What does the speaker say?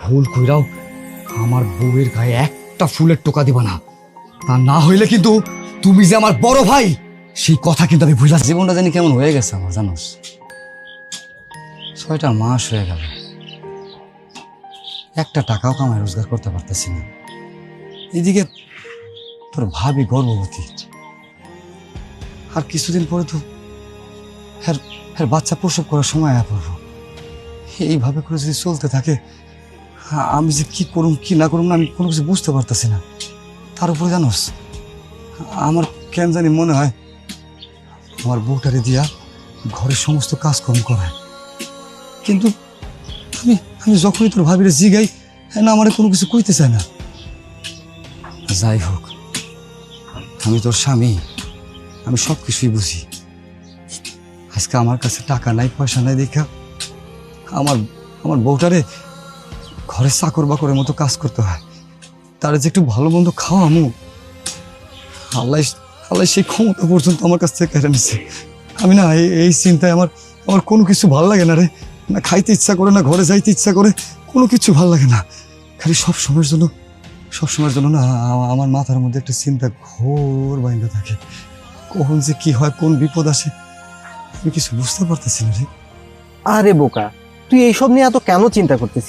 ভুল কইরাও আমার বউয়ের গায়ে একটা ফুলের টোকা দিবা না, তা না হইলে কিন্তু তুমি যে আমার বড় ভাই সেই কথা কিন্তু আমি ভুলা। জীবনটা জানি কেমন হয়ে গেছে আমার, জানোস 6টা মাস হয়ে গেল, একটা টাকাও কামাই রোজগার করতে পারতেছি না। এদিকে তোর ভাবি গর্ভবতী, আর কিছুদিন পরে তো হ্যাঁ বাচ্চা প্রসব করার সময় আয়া পড়বো। এইভাবে করে যদি চলতে থাকে আমি যে কি করুম কি না করুম না আমি কোনো কিছু বুঝতে পারতেছি না। তার উপরে জানোস আমার কেন জানি মনে হয় আমার বউটারে দিয়া ঘরের সমস্ত কাজকর্ম করায়, কিন্তু আমি আমি যখনই তোর ভাবিরে জিগাই না আমার কোনো কিছু কইতে চায় না। যাই হোক, আমি তোর স্বামী, আমি সব কিছুই বুঝি। আজকে আমার কাছে টাকা নাই পয়সা নাই দেখা আমার আমার বউটারে ঘরে চাকর বাকরের মতো কাজ করতে হয়, তারা যে একটু ভালো মন্দ খাওয়ামু আল্লাহ আল্লাহ সেই ক্ষমতা পর্যন্ত আমার কাছ থেকে কেড়ে নিচ্ছে। আমি না এই চিন্তায় আমার আমার কোনো কিছু ভাল লাগে না রে, না খাইতে ইচ্ছা করে না ঘরে যাইতে ইচ্ছা করে, কোনো কিছু ভাল লাগে না। খালি সব সময়ের জন্য না আমার মাথার মধ্যে একটা চিন্তা ঘোর বাইন্দা থাকে, কখন যে কি হয় কোন বিপদ আসে আমি কিছু বুঝতে পারতেছি না রে। আরে বোকা, তুই এইসব নিয়ে এত কেন চিন্তা করতেছিস?